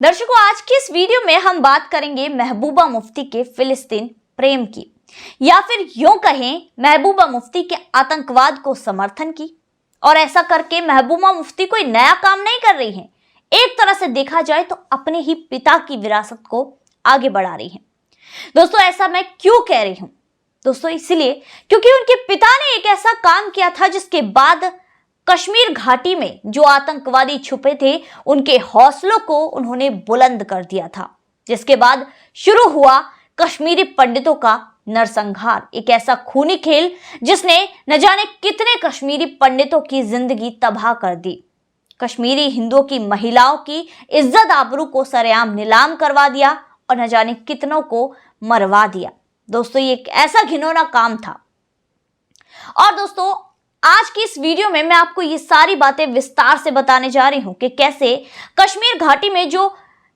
दर्शकों, आज की इस वीडियो में हम बात करेंगे महबूबा मुफ्ती के फिलिस्तीन प्रेम की, या फिर यूं कहें महबूबा मुफ्ती के आतंकवाद को समर्थन की। और ऐसा करके महबूबा मुफ्ती कोई नया काम नहीं कर रही हैं। एक तरह से देखा जाए तो अपने ही पिता की विरासत को आगे बढ़ा रही हैं। दोस्तों, ऐसा मैं क्यों कह रही हूं? दोस्तों, इसलिए क्योंकि उनके पिता ने एक ऐसा काम किया था जिसके बाद कश्मीर घाटी में जो आतंकवादी छुपे थे उनके हौसलों को उन्होंने बुलंद कर दिया था, जिसके बाद शुरू हुआ कश्मीरी पंडितों का नरसंहार। एक ऐसा खूनी खेल जिसने न जाने कितने कश्मीरी पंडितों की जिंदगी तबाह कर दी। कश्मीरी हिंदुओं की महिलाओं की इज्जत आबरू को सरेआम नीलाम करवा दिया और न जाने कितनों को मरवा दिया। दोस्तों, ये एक ऐसा घिनौना काम था। और दोस्तों, आज की इस वीडियो में मैं आपको ये सारी बातें विस्तार से बताने जा रही हूं कि कैसे कश्मीर घाटी में जो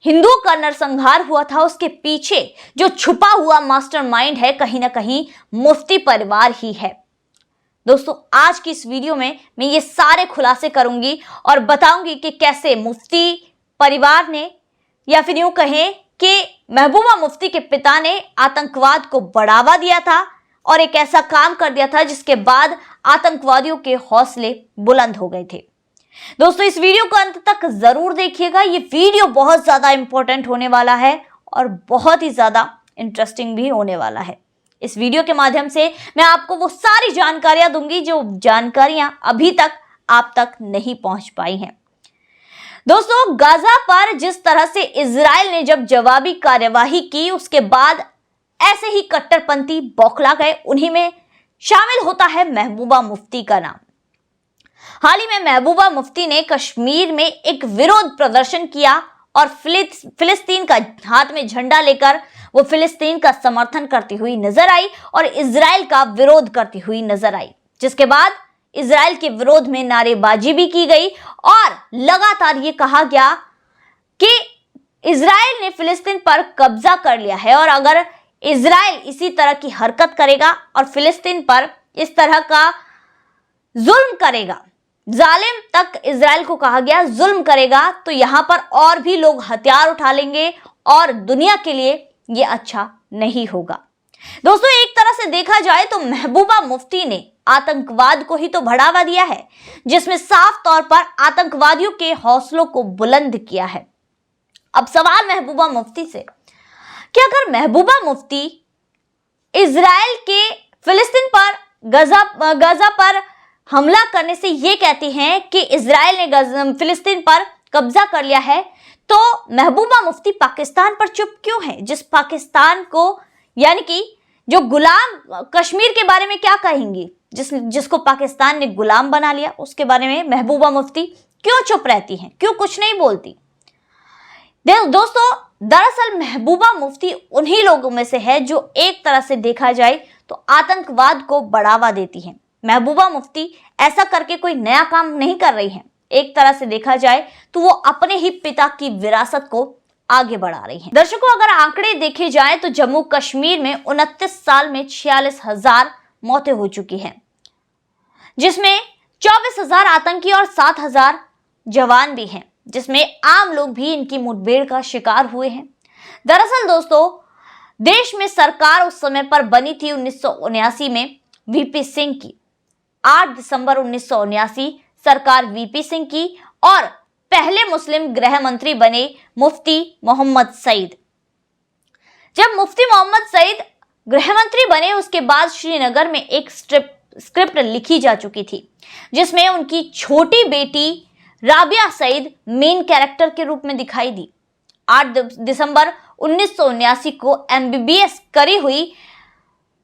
हिंदुओं का नरसंहार हुआ था उसके पीछे जो छुपा हुआ मास्टरमाइंड है, कहीं ना कहीं मुफ्ती परिवार ही है। दोस्तों, आज की इस वीडियो में मैं ये सारे खुलासे करूंगी और बताऊंगी कि कैसे मुफ्ती परिवार ने, या फिर यूं कहें कि महबूबा मुफ्ती के पिता ने आतंकवाद को बढ़ावा दिया था और एक ऐसा काम कर दिया था जिसके बाद आतंकवादियों के हौसले बुलंद हो गए थे। दोस्तों, इस वीडियो को अंत तक जरूर देखिएगा। ये वीडियो बहुत ज्यादा इंपॉर्टेंट होने वाला है और बहुत ही ज्यादा इंटरेस्टिंग भी होने वाला है। इस वीडियो के माध्यम से मैं आपको वो सारी जानकारियां दूंगी जो जानकारियां अभी तक आप तक नहीं पहुंच पाई हैं। दोस्तों, गाजा पर जिस तरह से इजराइल ने जब जवाबी कार्यवाही की, उसके बाद ऐसे ही कट्टरपंथी बौखला गए। उन्हीं में शामिल होता है महबूबा मुफ्ती का नाम। हाल ही में महबूबा मुफ्ती ने कश्मीर में एक विरोध प्रदर्शन किया और फिलिस्तीन का हाथ में झंडा लेकर वो फिलिस्तीन का समर्थन करती हुई नजर आई और इजराइल का विरोध करती हुई नजर आई, जिसके बाद इजराइल के विरोध में नारेबाजी भी की गई और लगातार ये कहा गया कि इजराइल ने फिलिस्तीन पर कब्जा कर लिया है और अगर इजराइल इसी तरह की हरकत करेगा और फिलिस्तीन पर इस तरह का जुल्म करेगा, जालिम तक इजराइल को कहा गया, जुल्म करेगा, तो यहां पर और भी लोग हथियार उठा लेंगे और दुनिया के लिए यह अच्छा नहीं होगा। दोस्तों, एक तरह से देखा जाए तो महबूबा मुफ्ती ने आतंकवाद को ही तो बढ़ावा दिया है, जिसमें साफ तौर पर आतंकवादियों के हौसलों को बुलंद किया है। अब सवाल महबूबा मुफ्ती से कि अगर महबूबा मुफ्ती इजराइल के फिलिस्तीन पर गाजा पर हमला करने से ये कहती हैं कि इजराइल ने फिलिस्तीन पर कब्जा कर लिया है, तो महबूबा मुफ्ती पाकिस्तान पर चुप क्यों है? जिस पाकिस्तान को, यानी कि जो गुलाम कश्मीर के बारे में क्या कहेंगी, जिसको पाकिस्तान ने गुलाम बना लिया, उसके बारे में महबूबा मुफ्ती क्यों चुप रहती हैं, क्यों कुछ नहीं बोलती? दोस्तों, दरअसल महबूबा मुफ्ती उन्हीं लोगों में से है जो एक तरह से देखा जाए तो आतंकवाद को बढ़ावा देती हैं। महबूबा मुफ्ती ऐसा करके कोई नया काम नहीं कर रही हैं। एक तरह से देखा जाए तो वो अपने ही पिता की विरासत को आगे बढ़ा रही हैं। दर्शकों, अगर आंकड़े देखे जाए तो जम्मू कश्मीर में 29 साल में 46,000 मौतें हो चुकी हैं, जिसमें 24,000 आतंकी और 7,000 जवान भी हैं, जिसमें आम लोग भी इनकी मुठभेड़ का शिकार हुए हैं। दरअसल दोस्तों, देश में सरकार उस समय पर बनी थी 1979 में वीपी सिंह की। 8 दिसंबर 1979 सरकार वीपी सिंह की और पहले मुस्लिम गृह मंत्री बने मुफ्ती मोहम्मद सईद। जब मुफ्ती मोहम्मद सईद गृह मंत्री बने, उसके बाद श्रीनगर में एक स्क्रिप्ट लिखी जा चुकी थी, जिसमें उनकी छोटी बेटी राबिया सईद मेन कैरेक्टर के रूप में दिखाई दी। 8 दिसंबर 1979 को एमबीबीएस करी हुई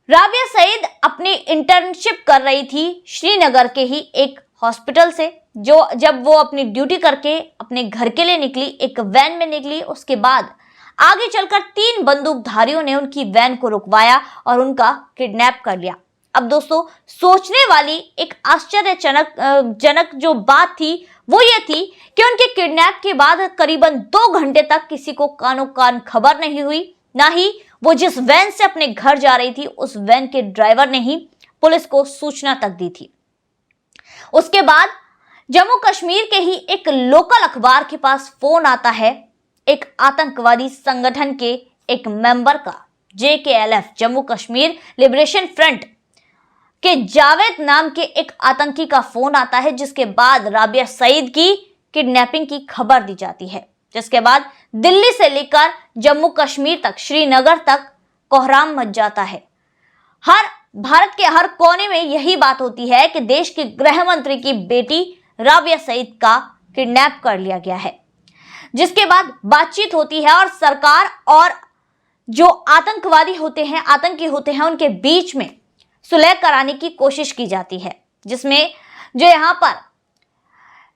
राबिया सईद अपनी इंटर्नशिप कर रही थी श्रीनगर के ही एक हॉस्पिटल से। जब वो अपनी ड्यूटी करके अपने घर के लिए निकली, एक वैन में निकली, उसके बाद आगे चलकर 3 बंदूकधारियों ने उनकी वैन को रुकवाया और उनका किडनैप कर लिया। अब दोस्तों, सोचने वाली एक आश्चर्यजनक जो बात थी वो ये थी कि उनके किडनैप के बाद करीबन 2 घंटे तक किसी को कानो कान खबर नहीं हुई, ना ही वो जिस वैन से अपने घर जा रही थी उस वैन के ड्राइवर ने ही पुलिस को सूचना तक दी थी। उसके बाद जम्मू कश्मीर के ही एक लोकल अखबार के पास फोन आता है एक आतंकवादी संगठन के एक मेंबर का, JKLF Jammu Kashmir liberation front के जावेद नाम के एक आतंकी का फोन आता है, जिसके बाद राबिया सईद की किडनैपिंग की खबर दी जाती है। जिसके बाद दिल्ली से लेकर जम्मू कश्मीर तक, श्रीनगर तक कोहराम मच जाता है। भारत के हर कोने में यही बात होती है कि देश के गृह मंत्री की बेटी राबिया सईद का किडनैप कर लिया गया है। जिसके बाद बातचीत होती है और सरकार और जो आतंकी होते हैं उनके बीच में सुलह कराने की कोशिश की जाती है। जिसमें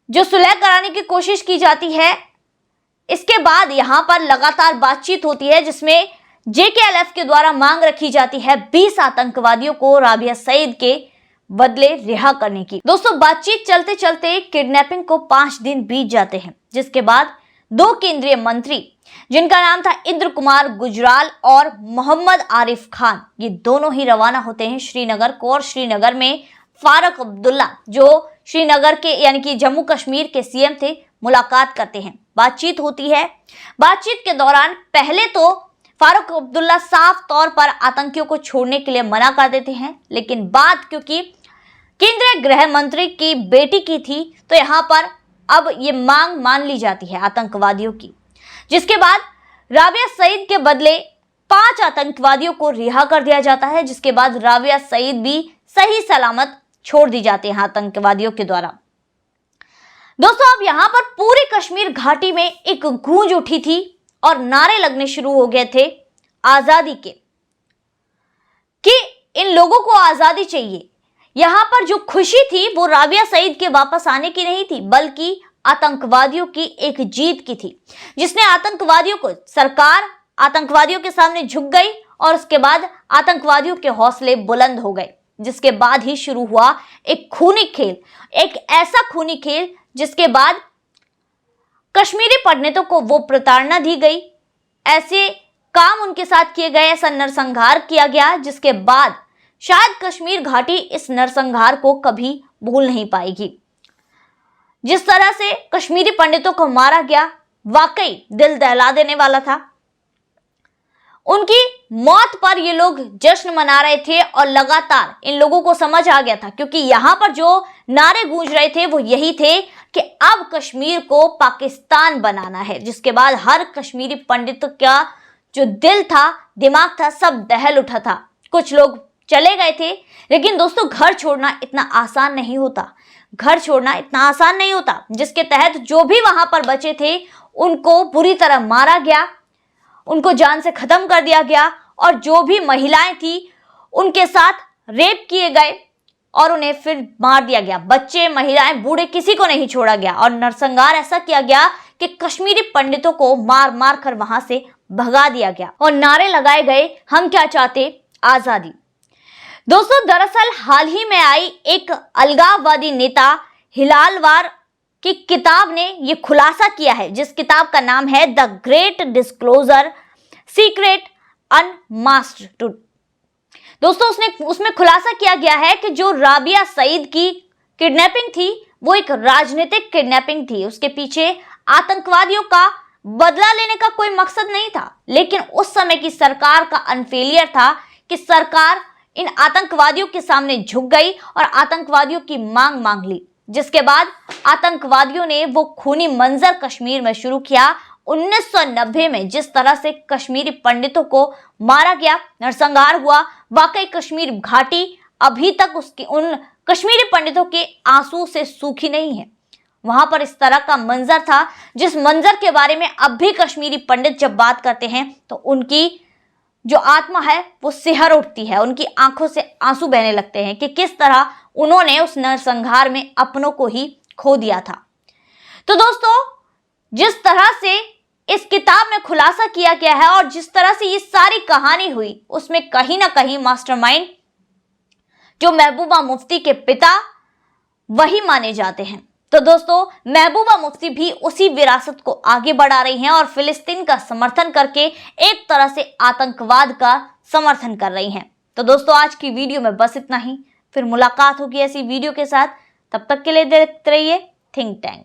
जो सुलह कराने की कोशिश की जाती है, इसके बाद यहां पर लगातार बातचीत होती है, जिसमें JKLF के द्वारा मांग रखी जाती है 20 आतंकवादियों को राबिया सईद के बदले रिहा करने की। दोस्तों, बातचीत चलते चलते किडनैपिंग को 5 दिन बीत जाते हैं। जिसके बाद 2 केंद्रीय मंत्री, जिनका नाम था इंद्र कुमार गुजराल और मोहम्मद आरिफ खान, ये दोनों ही रवाना होते हैं श्रीनगर को। और श्रीनगर में फारूक अब्दुल्ला, जो श्रीनगर के यानी कि जम्मू कश्मीर के CM थे, मुलाकात करते हैं। बातचीत होती है। बातचीत के दौरान पहले तो फारूक अब्दुल्ला साफ तौर पर आतंकियों को छोड़ने के लिए मना कर देते हैं, लेकिन बात क्योंकि केंद्रीय गृह मंत्री की बेटी की थी, तो यहाँ पर अब ये मांग मान ली जाती है आतंकवादियों की। जिसके बाद राबिया सईद के बदले 5 आतंकवादियों को रिहा कर दिया जाता है। जिसके बाद राबिया सईद भी सही सलामत छोड़ दी जाते हैं आतंकवादियों के द्वारा। दोस्तों, अब यहां पर पूरी कश्मीर घाटी में एक गूंज उठी थी और नारे लगने शुरू हो गए थे आजादी के, कि इन लोगों को आजादी चाहिए। यहां पर जो खुशी थी वो राबिया सईद के वापस आने की नहीं थी, बल्कि आतंकवादियों की एक जीत की थी, जिसने सरकार आतंकवादियों के सामने झुक गई और उसके बाद आतंकवादियों के हौसले बुलंद हो गए। जिसके बाद ही शुरू हुआ एक खूनी खेल, एक ऐसा खूनी खेल जिसके बाद कश्मीरी पंडितों को वो प्रताड़ना दी गई, ऐसे काम उनके साथ किए गए, ऐसा नरसंहार किया गया, जिसके बाद शायद कश्मीर घाटी इस नरसंहार को कभी भूल नहीं पाएगी। जिस तरह से कश्मीरी पंडितों को मारा गया, वाकई दिल दहला देने वाला था। उनकी मौत पर ये लोग जश्न मना रहे थे और लगातार इन लोगों को समझ आ गया था, क्योंकि यहां पर जो नारे गूंज रहे थे वो यही थे कि अब कश्मीर को पाकिस्तान बनाना है। जिसके बाद हर कश्मीरी पंडित का जो दिल था, दिमाग था, सब दहल उठा था। कुछ लोग चले गए थे, लेकिन दोस्तों घर छोड़ना इतना आसान नहीं होता। जिसके तहत जो भी वहां पर बचे थे उनको बुरी तरह मारा गया, उनको जान से खत्म कर दिया गया, और जो भी महिलाएं थी उनके साथ रेप किए गए और उन्हें फिर मार दिया गया। बच्चे, महिलाएं, बूढ़े, किसी को नहीं छोड़ा गया। और नरसंहार ऐसा किया गया कि कश्मीरी पंडितों को मार मार कर वहां से भगा दिया गया और नारे लगाए गए, हम क्या चाहते, आजादी। दोस्तों, दरअसल हाल ही में आई एक अलगाववादी नेता हिलालवार की किताब ने यह खुलासा किया है, जिस किताब का नाम है द ग्रेट डिस्क्लोजर, सीक्रेट अनमास्क्ड। दोस्तों, उसमें खुलासा किया गया है कि जो राबिया सईद की किडनैपिंग थी वो एक राजनीतिक किडनैपिंग थी। उसके पीछे आतंकवादियों का बदला लेने का कोई मकसद नहीं था, लेकिन उस समय की सरकार का अनफेलियर था कि सरकार इन आतंकवादियों के सामने झुक गई और आतंकवादियों की मांग ली। जिसके बाद आतंकवादियों ने वो खूनी मंजर कश्मीर में शुरू किया। 1990 में जिस तरह से कश्मीरी पंडितों को मारा गया, नरसंहार हुआ, वाकई कश्मीर घाटी अभी तक उन कश्मीरी पंडितों के आंसू से सूखी नहीं है। वहां पर इस तरह का मंजर था, जिस मंजर के बारे में अब भी कश्मीरी पंडित जब बात करते हैं तो उनकी जो आत्मा है वो सिहर उठती है, उनकी आंखों से आंसू बहने लगते हैं कि किस तरह उन्होंने उस नरसंहार में अपनों को ही खो दिया था। तो दोस्तों, जिस तरह से इस किताब में खुलासा किया गया है और जिस तरह से ये सारी कहानी हुई, उसमें कहीं ना कहीं मास्टरमाइंड जो महबूबा मुफ्ती के पिता वही माने जाते हैं। तो दोस्तों, महबूबा मुफ्ती भी उसी विरासत को आगे बढ़ा रही हैं और फिलिस्तीन का समर्थन करके एक तरह से आतंकवाद का समर्थन कर रही हैं। तो दोस्तों, आज की वीडियो में बस इतना ही। फिर मुलाकात होगी ऐसी वीडियो के साथ। तब तक के लिए देखते रहिए थिंक टैंक।